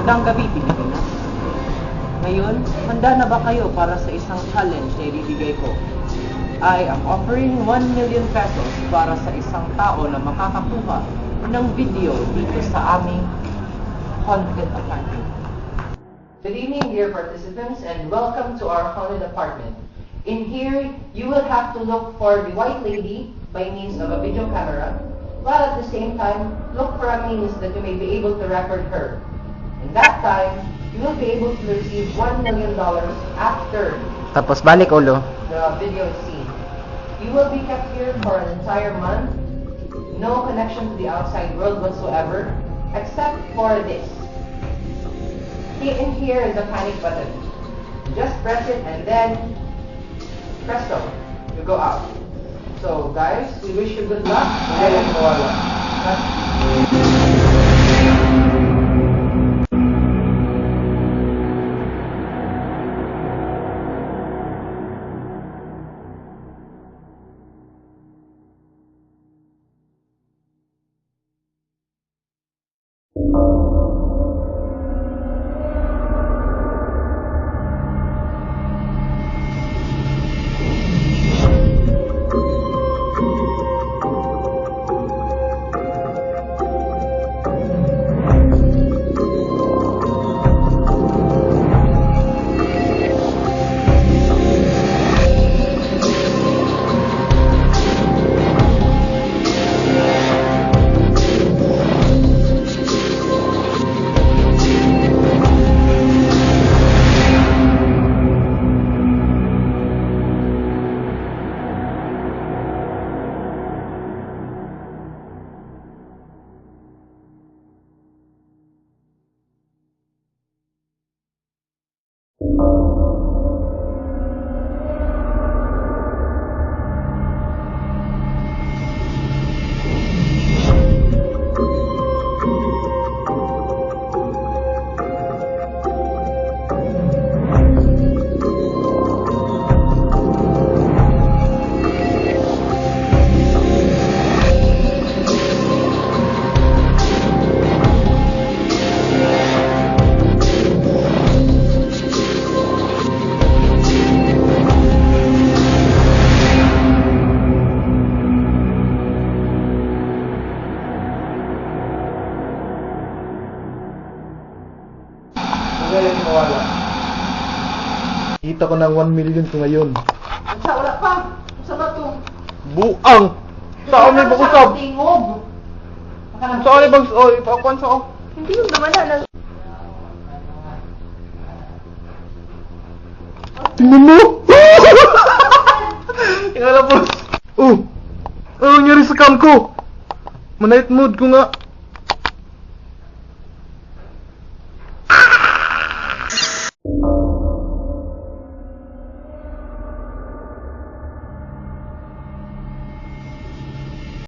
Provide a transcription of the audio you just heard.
Magandang gabi, Pilipinas. Ngayon, handa na ba kayo para sa isang challenge na ibibigay ko? I am offering 1 million pesos para sa isang tao na makakakuha ng video dito sa aming haunted apartment. Good evening, dear participants, and welcome to our haunted apartment. In here, you will have to look for the white lady by means of a video camera, while at the same time, look for a means that you may be able to record her. In that time, you will be able to receive $1 million after Tapos balik ulo. the video is seen. You will be kept here for an entire month, no connection to the outside world whatsoever, except for this. In here is a panic button. Just press it and then, presto, you go out. So guys, we wish you good luck. Kita ko ng 1 million ko ngayon. Sa wala pa. Sa ba to? Buang! Saan may bakusab? Tingog. Saan may bagus... Oh, ipakuan sa oh. Hindi yung naman na. Tingnan mo! Tingnan po. Oh! Ano nangyari sa cam ko? Manight mode ko nga.